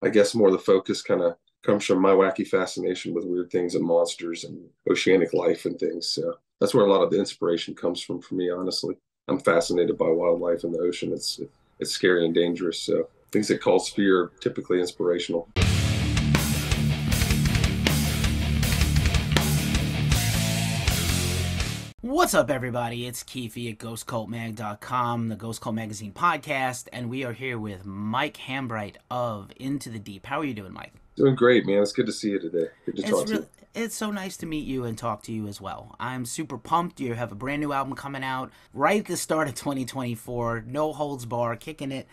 I guess more the focus kind of comes from my wacky fascination with weird things and monsters and oceanic life and things. So that's where a lot of the inspiration comes from for me, honestly. I'm fascinated by wildlife in the ocean. It's scary and dangerous. So things that cause fear are typically inspirational. What's up, everybody? It's Keefy at GhostCultMag.com, the Ghost Cult Magazine podcast, and we are here with Mike Hambright of Into the Deep. How are you doing, Mike? Doing great, man. It's good to see you today. Good to It's talk to really, you. it's so nice to meet you and talk to you as well. I'm super pumped. You have a brand new album coming out right at the start of 2024. No holds bar,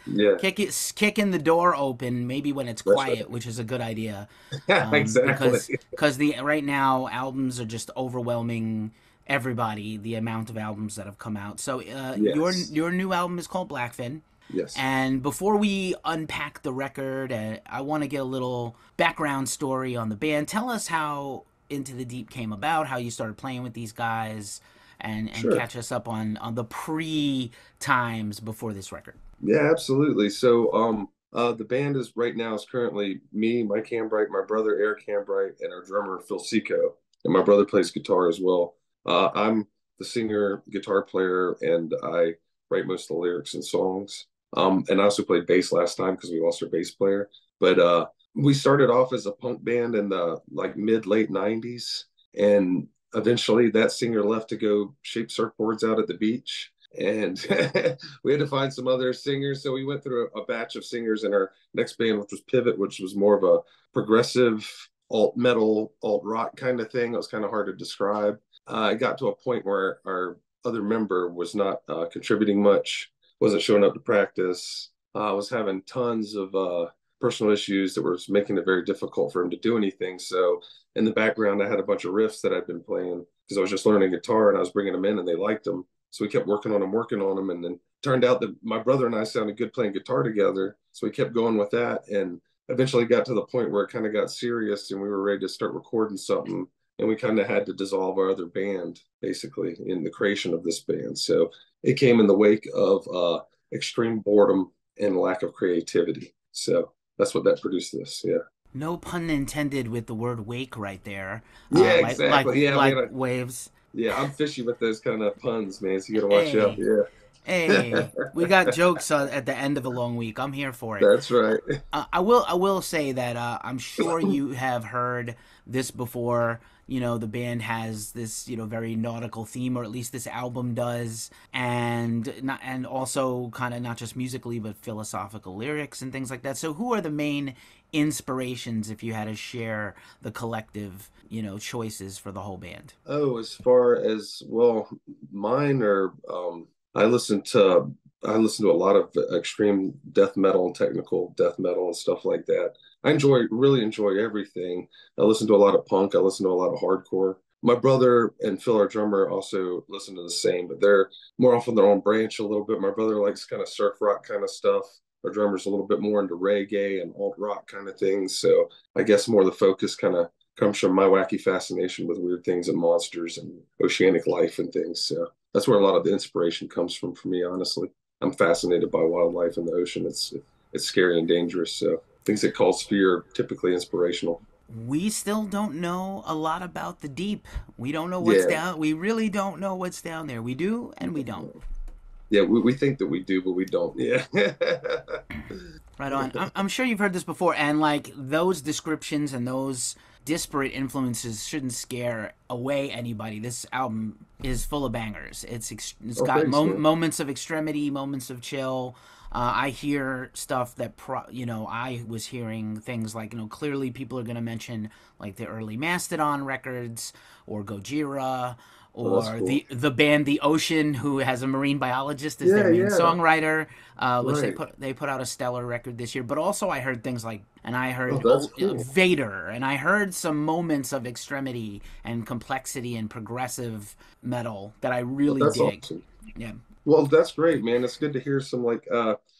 Yeah, kicking the door open. Maybe when it's that's quiet, which is a good idea, right. Exactly. because the right now albums are just overwhelming everybody, the amount of albums that have come out. So Yes. your new album is called Blackfin. Yes. And before we unpack the record, I want to get a little background story on the band. Tell us how Into the Deep came about, how you started playing with these guys, and Sure. catch us up on the pre times before this record. Yeah, absolutely. So, the band is right now is currently me, Mike Hambright, my brother Eric Hambright, and our drummer Phil Cicco, and my brother plays guitar as well. I'm the singer, guitar player, and I write most of the lyrics and songs. And I also played bass last time because we lost our bass player. But we started off as a punk band in the like mid late '90s, and eventually that singer left to go shape surfboards out at the beach and we had to find some other singers. So we went through a batch of singers in our next band, which was Pivot, which was more of a progressive alt metal, alt rock kind of thing. It was kind of hard to describe. I got to a point where our other member was not contributing much, wasn't showing up to practice. I was having tons of personal issues that were making it very difficult for him to do anything. So in the background, I had a bunch of riffs that I'd been playing because I was just learning guitar and I was bringing them in and they liked them. So we kept working on them. And then turned out that my brother and I sounded good playing guitar together. So we kept going with that. And eventually got to the point where it kind of got serious and we were ready to start recording something. And we kind of had to dissolve our other band, basically, in the creation of this band. So it came in the wake of extreme boredom and lack of creativity. So that's what that produced this. Yeah. No pun intended with the word wake right there. Yeah, Like exactly. Yeah, like man. waves. Yeah, I'm fishy with those kind of puns, man. So you got to watch out. Hey, Yeah. hey, we got jokes at the end of a long week. I'm here for it. That's right. I will say that I'm sure you have heard this before. You know, the band has this, very nautical theme, or at least this album does, and also kind of not just musically but philosophical lyrics and things like that. So who are the main inspirations if you had to share the collective, choices for the whole band? Oh, as far as well, mine are I listen to a lot of extreme death metal and technical death metal and stuff like that. Really enjoy everything. I listen to a lot of punk. I listen to a lot of hardcore. My brother and Phil, our drummer, also listen to the same, but they're more off on their own branch a little bit. My brother likes kind of surf rock kind of stuff. Our drummer's a little bit more into reggae and alt rock kind of things. So I guess more the focus kind of comes from my wacky fascination with weird things and monsters and oceanic life and things. So that's where a lot of the inspiration comes from for me, honestly. I'm fascinated by wildlife in the ocean. It's scary and dangerous. So things that cause fear are typically inspirational. We still don't know a lot about the deep. We don't know what's Yeah. down. We really don't know what's down there. We do and we don't. Yeah, we think that we do, but we don't. Yeah. Right on. I'm sure you've heard this before, and like those descriptions and those disparate influences shouldn't scare away anybody. This album is full of bangers. It's Oh, got thanks, man. moments of extremity, moments of chill. I hear stuff that I was hearing things like, clearly people are going to mention like the early Mastodon records or Gojira Oh, that's or cool. the band The Ocean, who has a marine biologist as their Yeah, main yeah. songwriter, which Right. they put out a stellar record this year. But also I heard things like, and I Oh, heard that's cool. Vader, and I heard some moments of extremity and complexity and progressive metal that I Well, really that's dig. awesome. Yeah. Well, that's great, man. It's good to hear some like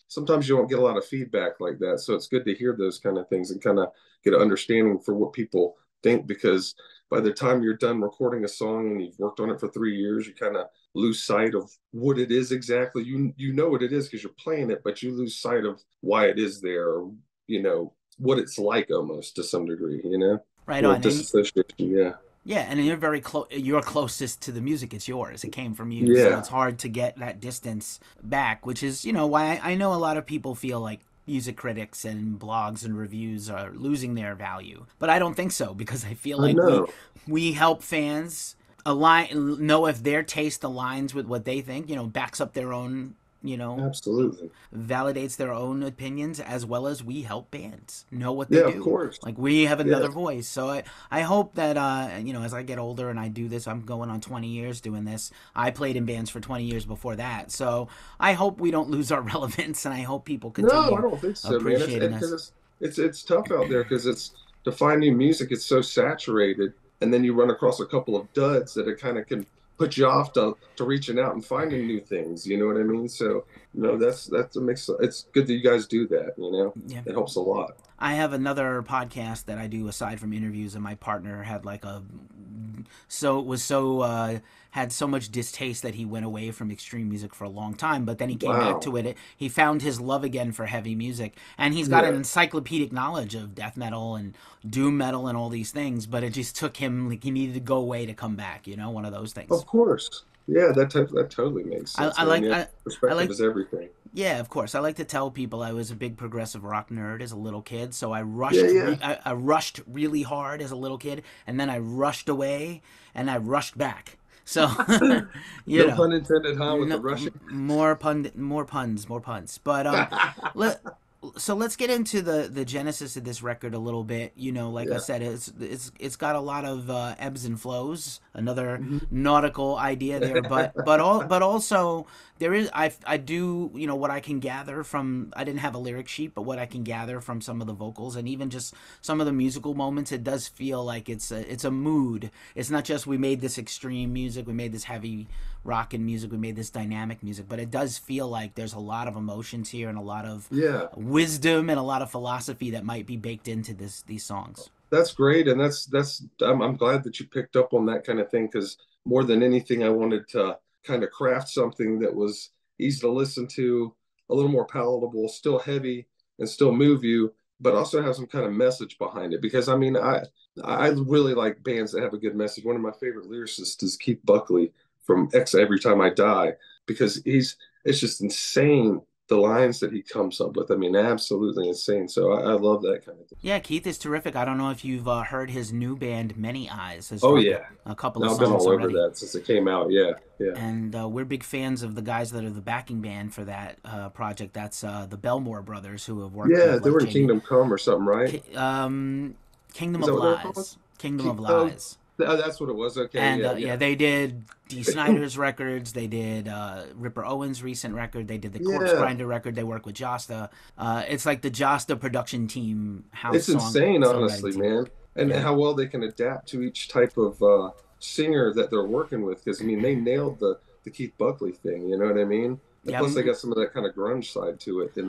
sometimes you don't get a lot of feedback like that. So it's good to hear those kind of things and kind of get an understanding for what people think because by the time you're done recording a song and you've worked on it for 3 years, you kind of lose sight of what it is exactly. You know what it is because you're playing it, but you lose sight of why it is there or, what it's like almost to some degree, you know, Right a little on. disassociation. Yeah. Yeah, and you're very close. You're closest to the music. It's yours. It came from you, so Yeah. it's hard to get that distance back. Which is, why I know a lot of people feel like music critics and blogs and reviews are losing their value, but I don't think so because I feel I like we know. we help fans align, know if their taste aligns with what they think. Backs up their own. You know, Absolutely. validates their own opinions, as well as we help bands know what they Yeah, of do. course. Like we have Yeah. another voice. So I hope that as I get older and I do this, I'm going on 20 years doing this. I played in bands for 20 years before that. So I hope we don't lose our relevance, and I hope people No, I continue don't think so, man. It's appreciating because us. it's tough out there because it's to find new music. It's so saturated, and then you run across a couple of duds that it kind of can put you off to reaching out and finding new things. You know what I mean? So that's a mix. It's good that you guys do that. You know, Yeah. it helps a lot. I have another podcast that I do aside from interviews, and my partner had like a so was so had so much distaste that he went away from extreme music for a long time. But then he came back Wow. to it. He found his love again for heavy music, and he's got an Yeah. encyclopedic knowledge of death metal and doom metal and all these things. But it just took him, like, he needed to go away to come back. One of those things. Of course. Yeah, that totally makes I, sense, I man. like Yeah, I perspective like is everything. Yeah, of course. I like to tell people I was a big progressive rock nerd as a little kid, so Yeah, yeah. I rushed really hard as a little kid, and then I rushed away, and I rushed back. So, you No know, pun intended, huh, with the no, Russian. more puns. But let so let's get into the genesis of this record a little bit. Like I Yeah. said, it's got a lot of ebbs and flows. Another Mhm. nautical idea there, but also there is I do, what I can gather from, I didn't have a lyric sheet, but what I can gather from some of the vocals and even just some of the musical moments, it does feel like it's a mood. It's not just we made this extreme music, we made this heavy rock and music, we made this dynamic music, but it does feel like there's a lot of emotions here and a lot of Yeah. wisdom and a lot of philosophy that might be baked into these songs. That's great, and that's I'm glad that you picked up on that kind of thing because more than anything, I wanted to kind of craft something that was easy to listen to, a little more palatable, still heavy, and still move you, but also have some kind of message behind it. Because I mean, I really like bands that have a good message. One of my favorite lyricists is Keith Buckley from X Every Time I Die because it's just insane the lines that he comes up with. I mean, absolutely insane. So I love that kind of thing. Yeah, Keith is terrific. I don't know if you've heard his new band, Many Eyes, has Oh dropped yeah. a couple of No, I've been songs all over already. that since it came out. Yeah, yeah, And we're big fans of the guys that are the backing band for that project. That's the Belmore brothers, who have worked yeah. with They like were in Jamie, Kingdom Come or something, right? Ki- um, Kingdom Is of that what they were called? Lies, Kingdom of Oh, Lies. that's what it was. Okay, And yeah, yeah, yeah, they did D. Snyder's records. They did Ripper Owens' recent record. They did the Corpse yeah. Grinder record. They work with Josta. It's like the Josta production team, house It's song insane, songwriting honestly, team. man, and Yeah, how well they can adapt to each type of singer that they're working with. Because I mean, they nailed the Keith Buckley thing. You know what I mean? And yeah. plus, they got some of that kind of grunge side to it in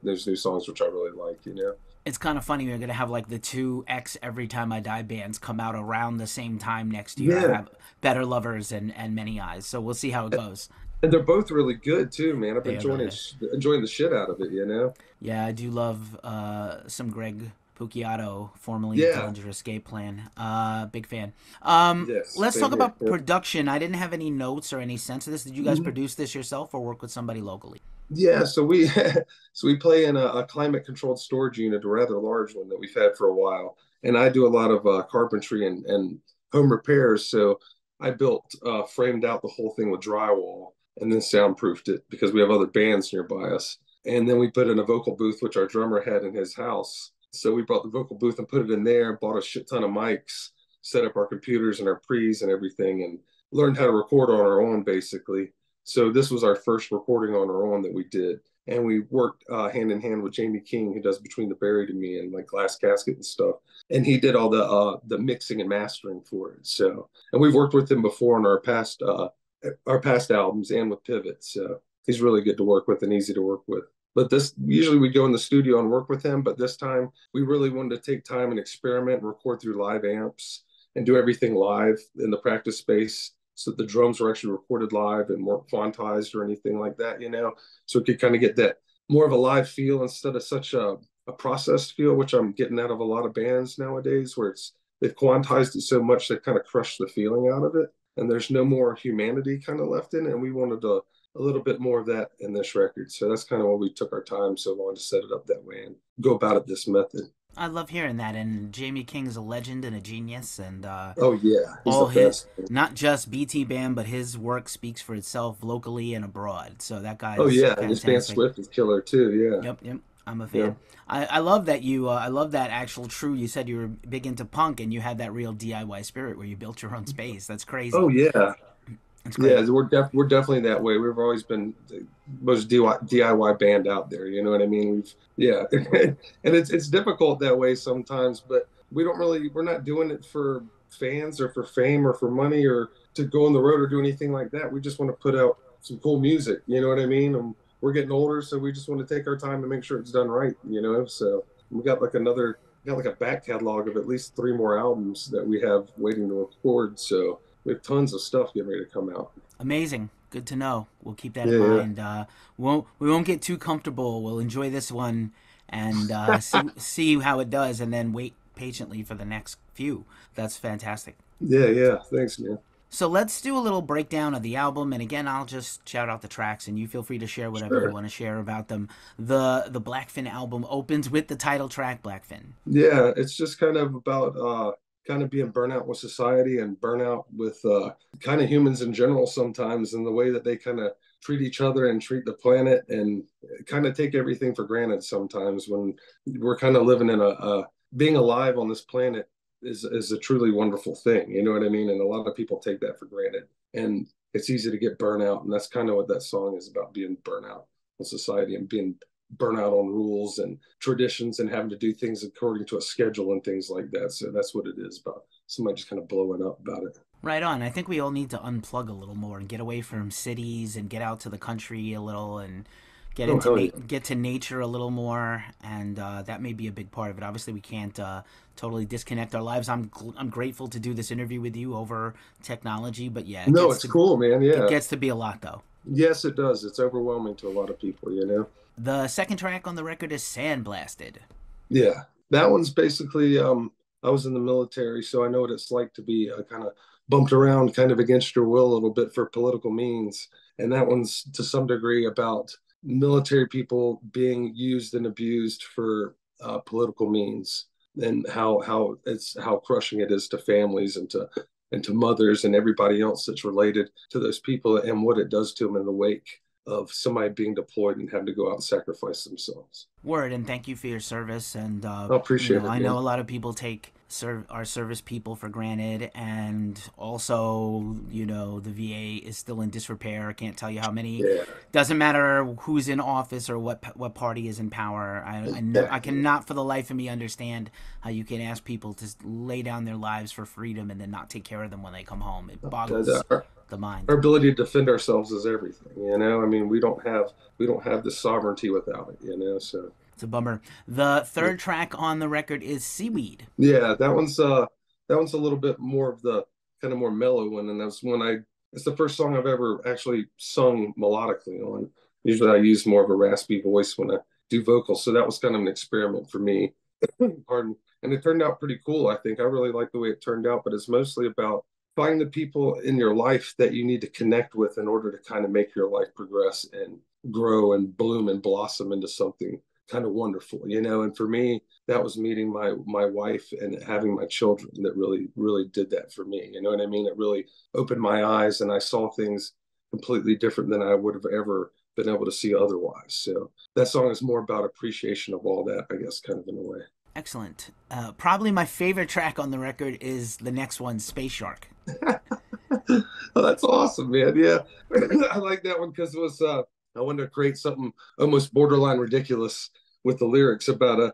those new songs, which I really like. You know? It's kind of funny. We're gonna have like the two X Every Time I Die bands come out around the same time next year. I Yeah, have Better Lovers and Many Eyes. So we'll see how it goes. and they're both really good too, man. I've been They are really enjoying good. enjoying the shit out of it. You know? Yeah, I do love some Greg Puciato, formerly of Yeah. Dillinger Escape Plan. Big fan. Yes. Let's Same talk here. about Yeah. production. I didn't have any notes or any sense of this. Did you guys Mhm. produce this yourself or work with somebody locally? Yeah, so we so we play in a climate controlled storage unit, a rather large one that we've had for a while. And I do a lot of carpentry and home repairs. So I built framed out the whole thing with drywall and then soundproofed it because we have other bands nearby us. And then we put in a vocal booth, which our drummer had in his house. So we brought the vocal booth and put it in there, bought a shit ton of mics, set up our computers and our pre's and everything, and learned how to record on our own basically. So this was our first recording on our own that we did, and we worked hand in hand with Jamie King, who does Between the Buried and Me and like Glass Casket and stuff. And he did all the mixing and mastering for it. So, and we've worked with him before on our past albums and with Pivot. So he's really good to work with and easy to work with. But this usually we go in the studio and work with him, but this time we really wanted to take time and experiment and record through live amps and do everything live in the practice space so the drums were actually recorded live and weren't quantized or anything like that, you know, so it could kind of get that more of a live feel instead of such a a processed feel, which I'm getting out of a lot of bands nowadays, where they've quantized it so much they kind of crushed the feeling out of it, and there's no more humanity kind of left in it. And we wanted a little bit more of that in this record, so that's kind of why we took our time so long to set it up that way and go about it this method. I love hearing that. And Jamie King's a legend and a genius, and Oh yeah, he's the all his, best. not just BT Band, but his work speaks for itself locally and abroad. So that Oh guy's yeah, and his band fantastic. Swift is killer too. Yeah, Yep, yep. I'm a yeah. fan. I love that you. I love that actual true. You said you were big into punk, and you had that real DIY spirit where you built your own space. That's Oh crazy. yeah, That's great. yeah. We're definitely that way. We've always been the most DIY band out there. You know what I mean? Yeah, and it's difficult that way sometimes, but we're not doing it for fans or for fame or for money or to go on the road or do anything like that. We just want to put out some cool music. You know what I mean? We're getting older, so we just want to take our time and make sure it's done right. You know, so we got like a back catalog of at least three more albums that we have waiting to record. So we have tons of stuff getting ready to come out. Amazing. Good to know. We'll keep that in Yeah, mind. We won't get too comfortable. We'll enjoy this one and yeah. see how it does, and then wait patiently for the next few. That's fantastic. Yeah, yeah. Thanks, man. So let's do a little breakdown of the album, and again, I'll just shout out the tracks, and you feel free to share whatever you Sure. want to share about them. The Blackfin album opens with the title track Blackfin. Yeah, it's just kind of about kind of being burnout with society and burnout with kind of humans in general sometimes and the way that they kind of treat each other and treat the planet and kind of take everything for granted sometimes when we're kind of living in a being alive on this planet is a truly wonderful thing. You know what I mean? And a lot of people take that for granted. And it's easy to get burnout. And that's kind of what that song is about, being burnout in society and being burnout on rules and traditions and having to do things according to a schedule and things like that. So that's what it is about. Somebody just kind of blowing up about it. Right on. I think we all need to unplug a little more and get away from cities and get out to the country a little and Oh hell yeah. get to nature a little more, and that may be a big part of it. Obviously, we can't totally disconnect our lives. I'm grateful to do this interview with you over technology, but yeah, No, it's cool, man. it Yeah. gets to be a lot though. Yes, it does. It's overwhelming to a lot of people, you know. The second track on the record is Sandblasted. Yeah. That one's basically I was in the military, so I know what it's like to be kind of bumped around kind of against your will a little bit for political means. And that one's to some degree about military people being used and abused for political means and how crushing it is to families and to mothers and everybody else that's related to those people and what it does to them in the wake of somebody being deployed and having to go out and sacrifice themselves. Word, and thank you for your service. And I appreciate it, I know man. a lot of people take our service people for granted, and also, the VA is still in disrepair. I can't tell you how many. Yeah, Doesn't matter who's in office or what party is in power. I exactly. cannot for the life of me understand how you can ask people to lay down their lives for freedom and then not take care of them when they come home. It boggles the mind. Our ability to defend ourselves is everything, you know. I mean, we don't have the sovereignty without it, you know. So It's a bummer. The third track on the record is Seaweed. yeah, that one's a little bit more of the kind of more mellow one, and that's when I it's the first song I've ever actually sung melodically on. Usually I use more of a raspy voice when I do vocals, so that was kind of an experiment for me. Pardon. And it turned out pretty cool, I think. I really like the way it turned out, but it's mostly about finding the people in your life that you need to connect with in order to kind of make your life progress and grow and bloom and blossom into something kind of wonderful, you know. And for me, that was meeting my wife and having my children that really did that for me. You know what I mean? It really opened my eyes and I saw things completely different than I would have ever been able to see otherwise. So that song is more about appreciation of all that, I guess, kind of in a way. Excellent. Probably my favorite track on the record is the next one, Space Shark. Oh, that's awesome, man. Yeah, I like that one because it was I wanted to create something almost borderline ridiculous with the lyrics about a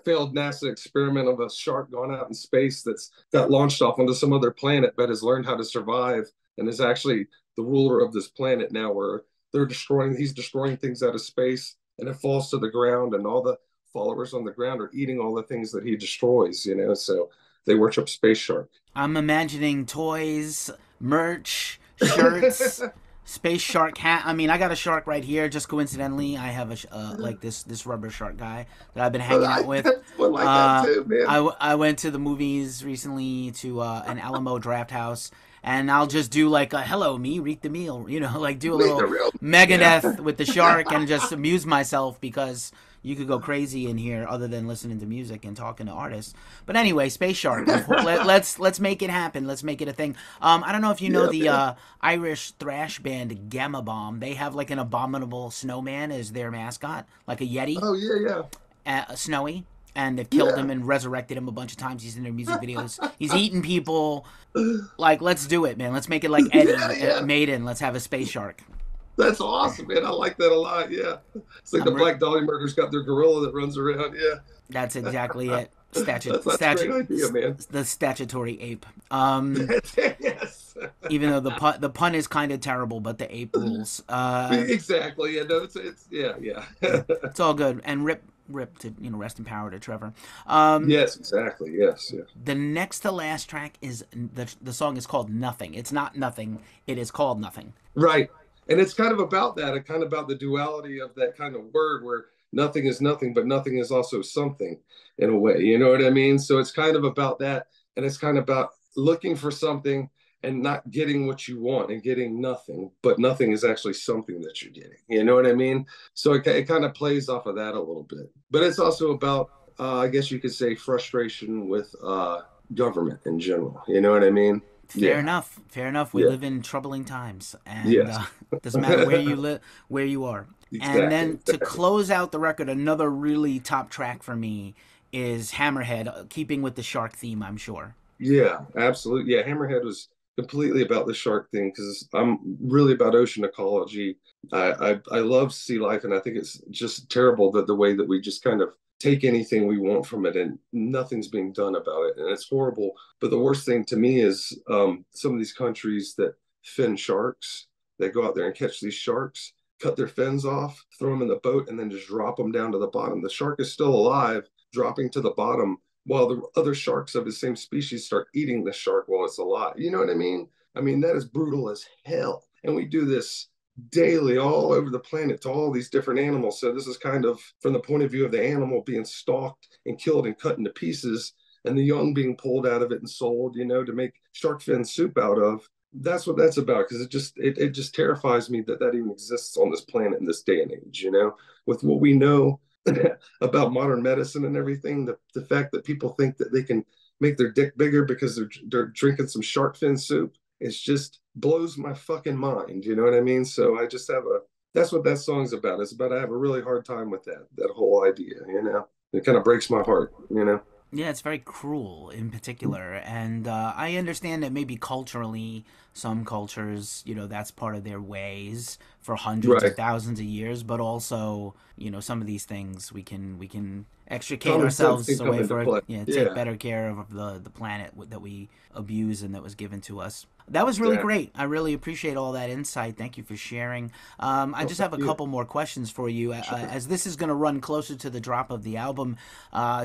failed NASA experiment of a shark gone out in space that's got launched off onto some other planet but has learned how to survive and is actually the ruler of this planet now where he's destroying things out of space and it falls to the ground and all the followers on the ground are eating all the things that he destroys, you know. So they worship Space Shark. I'm imagining toys, merch, shirts, Space shark hat. I mean, I got a shark right here. Just coincidentally, I have a like this rubber shark guy that I've been hanging out I with. got one like that too, man. I went to the movies recently to an Alamo Draft House, and I'll just do like a hello me, read the meal, like do a Wait, the little real, yeah. Megadeth with the shark and just amuse myself because you could go crazy in here other than listening to music and talking to artists. But anyway, Space Shark. Let's make it happen. Let's make it a thing. I don't know if you know Yeah, the man. Irish thrash band Gamma Bomb. They have like an abominable snowman as their mascot, like a yeti, Oh yeah, yeah, snowy. And they've killed yeah. him and resurrected him a bunch of times. He's in their music videos. He's eating people. Like, let's do it, man. Let's make it like Yeah, Eddie, yeah. Maiden. Let's have a space shark. That's awesome, man. I like that a lot. Yeah. It's like the I'm re- Black Dahlia Murders got their gorilla that runs around. That's exactly it. That's a great idea, man. The statutory ape. Yes. Even though the pun is kind of terrible, but the ape rules. Exactly. Yeah, no, it's yeah, yeah. It's all good. And rip to rest in power to Trevor. Yes, exactly. Yes, yeah. The next to last track is the song is called Nothing. It's not nothing. It is called Nothing. Right. And it's kind of about that, kind of about the duality of that kind of word where nothing is nothing, but nothing is also something in a way. You know what I mean? So it's kind of about that. And it's kind of about looking for something and not getting what you want and getting nothing, but nothing is actually something that you're getting. You know what I mean? So it kind of plays off of that a little bit. But it's also about, I guess you could say, frustration with government in general. You know what I mean? Fair Yeah. enough. Fair enough. We Yeah. live in troubling times, and Yes. doesn't matter where you live, where you are. And Exactly. then to close out the record, another really top track for me is Hammerhead, keeping with the shark theme, I'm sure. Yeah, absolutely. Yeah, Hammerhead was completely about the shark thing because I'm really about ocean ecology. I love sea life, and I think it's just terrible that the way that we just kind of take anything we want from it and nothing's being done about it, and it's horrible. But the worst thing to me is some of these countries that fin sharks. They go out there and catch these sharks, cut their fins off, throw them in the boat, and then just drop them down to the bottom. The shark is still alive, dropping to the bottom while the other sharks of the same species start eating the shark while it's alive. You know what I mean? I mean, that is brutal as hell. And we do this daily all over the planet to all these different animals. So this is kind of from the point of view of the animal being stalked and killed and cut into pieces and the young being pulled out of it and sold, to make shark fin soup out of. That's what that's about because it just terrifies me that that even exists on this planet in this day and age, with what we know about modern medicine and everything, the fact that people think that they can make their dick bigger because they're drinking some shark fin soup, it just blows my fucking mind. You know what I mean? So I just have that's what that song's about. It's about I have a really hard time with that whole idea. It kind of breaks my heart. Yeah, it's very cruel in particular, and I understand that maybe culturally, some cultures, that's part of their ways for hundreds of Right. thousands of years. But also, some of these things we can extricate Common sense can ourselves come away into for play. take Yeah. better care of the planet that we abuse and that was given to us. That was really Exactly. great. I really appreciate all that insight. Thank you for sharing. I Well, just thank have a you. couple more questions for you. Sure. As this is going to run closer to the drop of the album,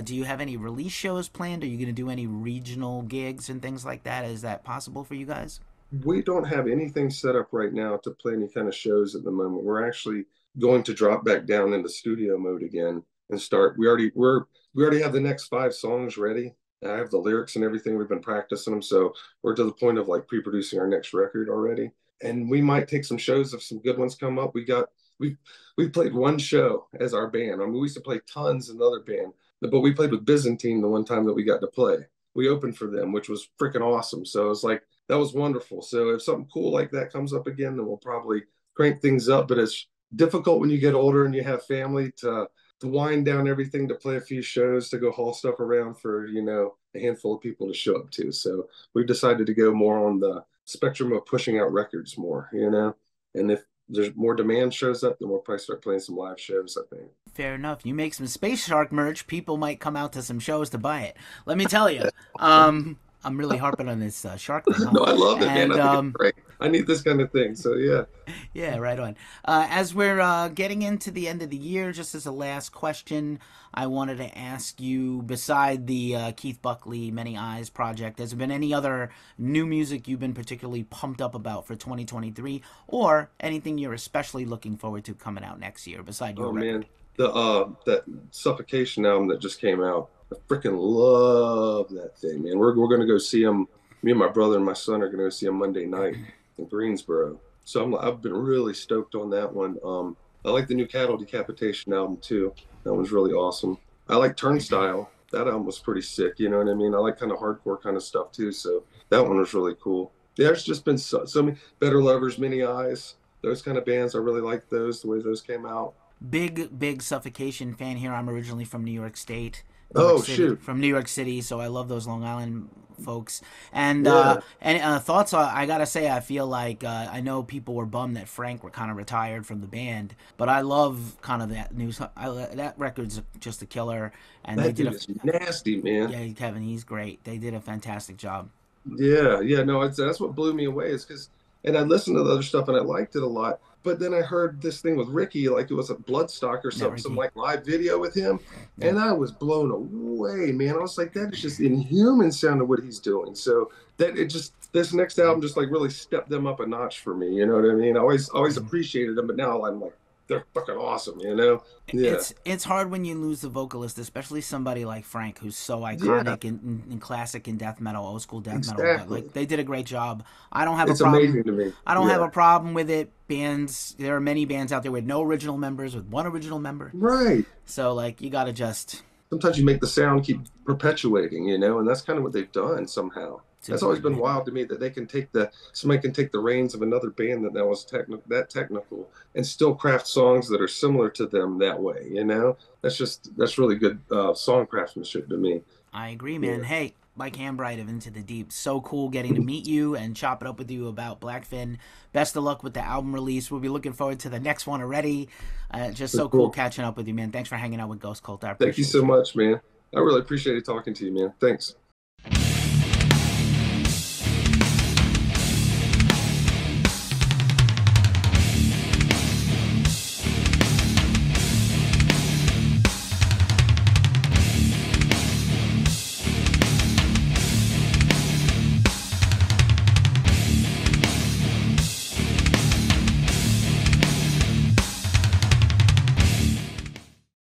do you have any release shows planned? Are you going to do any regional gigs and things like that? Is that possible for you guys? We don't have anything set up right now to play any kind of shows at the moment. We're actually going to drop back down into studio mode again and start. We already have the next 5 songs ready. I have the lyrics and everything. We've been practicing them, so we're to the point of like pre-producing our next record already. And we might take some shows if some good ones come up. We we played one show as our band. I mean, we used to play tons in another band, but we played with Byzantine the one time that we got to play. We opened for them, which was freaking awesome. So it's like that was wonderful. So if something cool like that comes up again, then we'll probably crank things up. But it's difficult when you get older and you have family to wind down everything to play a few shows to go haul stuff around for a handful of people to show up to. So we've decided to go more on the spectrum of pushing out records more. And if there's more demand shows up, then we'll probably start playing some live shows, I think. Fair enough. You make some Space Shark merch, people might come out to some shows to buy it. Let me tell you. I'm really harping on this shark thing, huh? No, I love it, man. And I think it's great. I need this kind of thing. So yeah. Yeah, right on. As we're getting into the end of the year, just as a last question, I wanted to ask you, beside the Keith Buckley Many Eyes project, has there been any other new music you've been particularly pumped up about for 2023, or anything you're especially looking forward to coming out next year beside your Oh record? man, the that Suffocation album that just came out. I freaking love that thing, man. We're gonna go see him. Me and my brother and my son are gonna go see him Monday night in Greensboro. So I've been really stoked on that one. I like the new Cattle Decapitation album too. That one's really awesome. I like Turnstile. That album was pretty sick. You know what I mean? I like kind of hardcore kind of stuff too. So that one was really cool. Yeah, there's just been so many Better Lovers, Many Eyes, those kind of bands. I really like those, the way those came out. Big Suffocation fan here. I'm originally from New York State, New York Oh City, shoot. from New York City, so I love those Long Island folks. And Yeah. thoughts. I gotta say, I feel like I know people were bummed that Frank were kind of retired from the band, but I love kind of that news. That record's just a killer, and they That did dude a is nasty, man. yeah, Kevin, he's great. They did a fantastic job. Yeah, yeah, no, that's what blew me away is because, and I listened to the other stuff and I liked it a lot, but then I heard this thing with Ricky, like it was a Bloodstock or Yeah, something, some Ricky. like live video with him, Yeah. and I was blown away, man. I was like, that is just inhuman sound of what he's doing. So that it just this next album just like really stepped them up a notch for me. You know what I mean? I always appreciated them, but now I'm like, they're fucking awesome. You know? Yeah, It's hard when you lose the vocalist, especially somebody like Frank, who's so yeah, iconic in classic and death metal, old school death metal. But like exactly. they did a great job. I don't have a It's problem. amazing to me. I don't have Yeah, a problem with it. Bands, there are many bands out there with no original members, with one original member. right. So like you gotta just Sometimes you make the sound keep perpetuating, you know, and that's kind of what they've done somehow. it's That's always important, been man. wild to me that they can take the somebody can take the reins of another band that was that technical and still craft songs that are similar to them that way, you know. That's really good song craftsmanship to me. I agree, man. Yeah, Hey, Mike Hambright of Into the Deep. So cool getting to meet you and chop it up with you about Blackfin. Best of luck with the album release. We'll be looking forward to the next one already. Just but so cool cool. catching up with you, man. Thanks for hanging out with Ghost Cult. I Thank you appreciate so you. much, man. I really appreciated talking to you, man. Thanks.